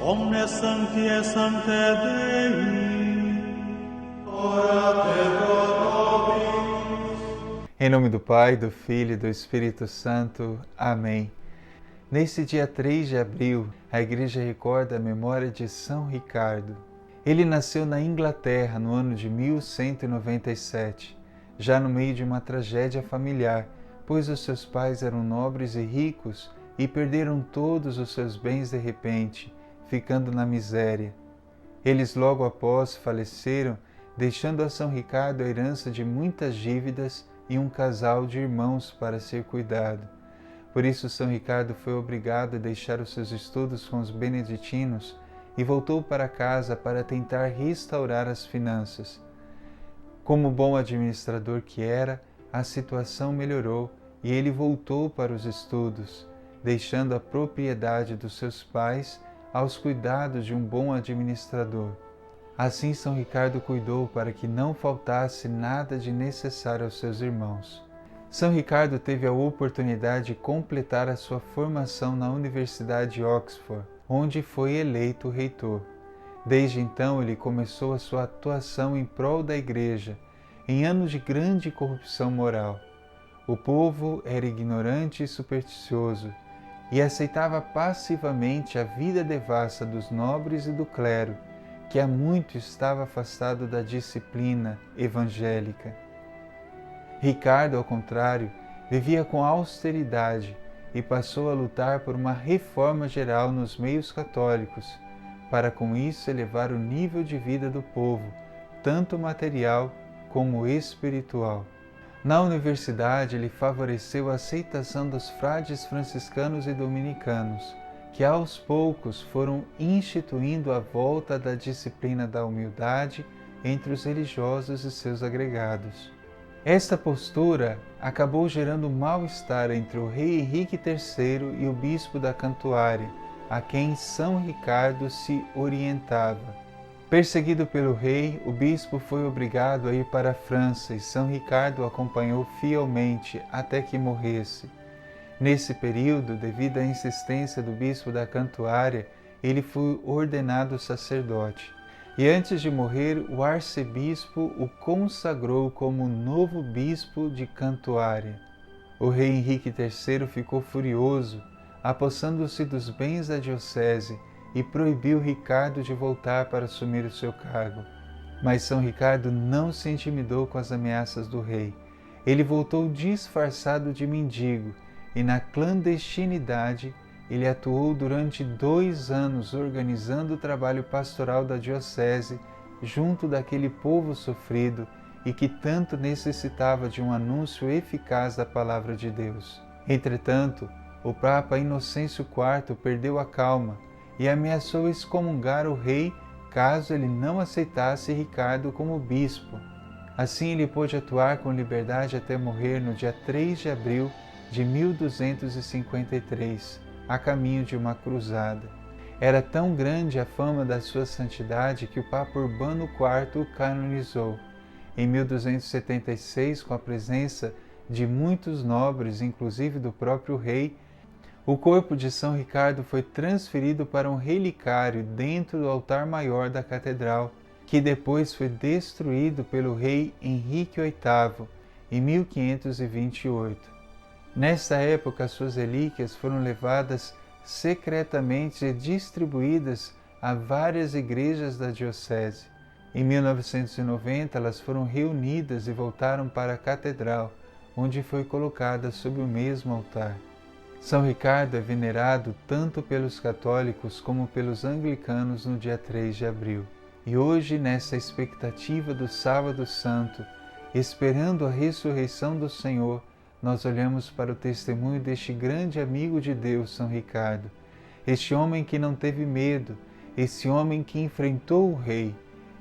omnes sancti sancte Dei, ora et pro nobis. Em nome do Pai, do Filho e do Espírito Santo. Amém. Nesse dia 3 de abril, a Igreja recorda a memória de São Ricardo. Ele nasceu na Inglaterra no ano de 1197, já no meio de uma tragédia familiar, pois os seus pais eram nobres e ricos e perderam todos os seus bens de repente, ficando na miséria. Eles logo após faleceram, deixando a São Ricardo a herança de muitas dívidas e um casal de irmãos para ser cuidado. Por isso São Ricardo foi obrigado a deixar os seus estudos com os beneditinos e voltou para casa para tentar restaurar as finanças. Como bom administrador que era, a situação melhorou e ele voltou para os estudos, deixando a propriedade dos seus pais aos cuidados de um bom administrador. Assim São Ricardo cuidou para que não faltasse nada de necessário aos seus irmãos. São Ricardo teve a oportunidade de completar a sua formação na Universidade de Oxford, onde foi eleito reitor. Desde então ele começou a sua atuação em prol da Igreja, em anos de grande corrupção moral. O povo era ignorante e supersticioso, e aceitava passivamente a vida devassa dos nobres e do clero, que há muito estava afastado da disciplina evangélica. Ricardo, ao contrário, vivia com austeridade e passou a lutar por uma reforma geral nos meios católicos, para com isso elevar o nível de vida do povo, tanto material como espiritual. Na universidade, ele favoreceu a aceitação dos frades franciscanos e dominicanos, que aos poucos foram instituindo a volta da disciplina da humildade entre os religiosos e seus agregados. Esta postura acabou gerando mal-estar entre o rei Henrique III e o bispo da Cantuária, a quem São Ricardo se orientava. Perseguido pelo rei, o bispo foi obrigado a ir para a França e São Ricardo o acompanhou fielmente até que morresse. Nesse período, devido à insistência do bispo da Cantuária, ele foi ordenado sacerdote. E antes de morrer, o arcebispo o consagrou como novo bispo de Cantuária. O rei Henrique III ficou furioso, apossando-se dos bens da diocese e proibiu Ricardo de voltar para assumir o seu cargo. Mas São Ricardo não se intimidou com as ameaças do rei. Ele voltou disfarçado de mendigo e, na clandestinidade, ele atuou durante 2 anos organizando o trabalho pastoral da diocese junto daquele povo sofrido e que tanto necessitava de um anúncio eficaz da palavra de Deus. Entretanto, o Papa Inocêncio IV perdeu a calma e ameaçou excomungar o rei caso ele não aceitasse Ricardo como bispo. Assim ele pôde atuar com liberdade até morrer no dia 3 de abril de 1253, a caminho de uma cruzada. Era tão grande a fama da sua santidade que o Papa Urbano IV o canonizou. Em 1276, com a presença de muitos nobres, inclusive do próprio rei, o corpo de São Ricardo foi transferido para um relicário dentro do altar maior da catedral, que depois foi destruído pelo rei Henrique VIII em 1528. Nesta época, suas relíquias foram levadas secretamente e distribuídas a várias igrejas da diocese. Em 1990, elas foram reunidas e voltaram para a catedral, onde foi colocada sob o mesmo altar. São Ricardo é venerado tanto pelos católicos como pelos anglicanos no dia 3 de abril. E hoje, nessa expectativa do Sábado Santo, esperando a ressurreição do Senhor, nós olhamos para o testemunho deste grande amigo de Deus, São Ricardo, este homem que não teve medo, esse homem que enfrentou o rei,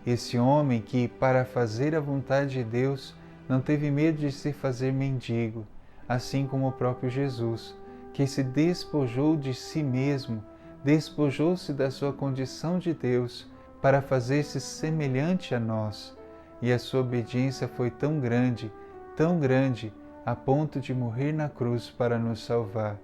esse homem que, para fazer a vontade de Deus, não teve medo de se fazer mendigo, assim como o próprio Jesus, que se despojou de si mesmo, despojou-se da sua condição de Deus para fazer-se semelhante a nós, e a sua obediência foi tão grande, a ponto de morrer na cruz para nos salvar.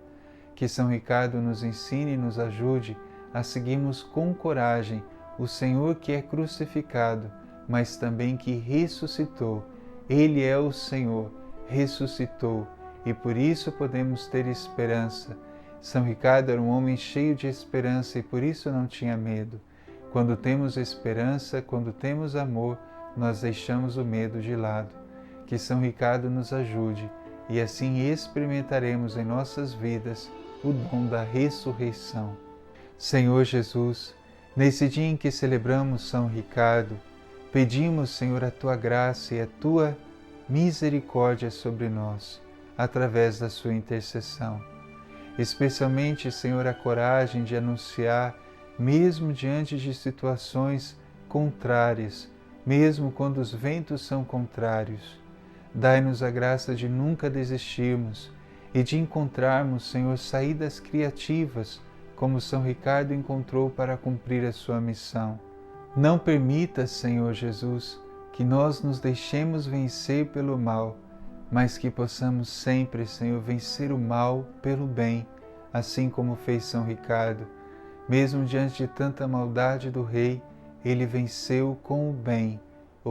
Que São Ricardo nos ensine e nos ajude a seguirmos com coragem o Senhor que é crucificado, mas também que ressuscitou. Ele é o Senhor, ressuscitou, e por isso podemos ter esperança. São Ricardo era um homem cheio de esperança e por isso não tinha medo. Quando temos esperança, quando temos amor, nós deixamos o medo de lado. Que São Ricardo nos ajude e assim experimentaremos em nossas vidas o dom da ressurreição. Senhor Jesus, nesse dia em que celebramos São Ricardo, pedimos, Senhor, a Tua graça e a Tua misericórdia sobre nós, através da Sua intercessão. Especialmente, Senhor, a coragem de anunciar, mesmo diante de situações contrárias, mesmo quando os ventos são contrários. Dai-nos a graça de nunca desistirmos e de encontrarmos, Senhor, saídas criativas, como São Ricardo encontrou para cumprir a sua missão. Não permita, Senhor Jesus, que nós nos deixemos vencer pelo mal, mas que possamos sempre, Senhor, vencer o mal pelo bem, assim como fez São Ricardo. Mesmo diante de tanta maldade do rei, ele venceu com o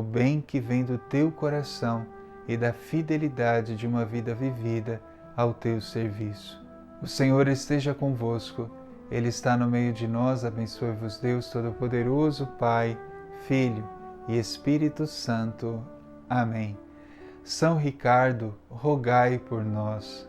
bem que vem do teu coração e da fidelidade de uma vida vivida ao teu serviço. O Senhor esteja convosco, Ele está no meio de nós, abençoe-vos Deus Todo-Poderoso, Pai, Filho e Espírito Santo. Amém. São Ricardo, rogai por nós.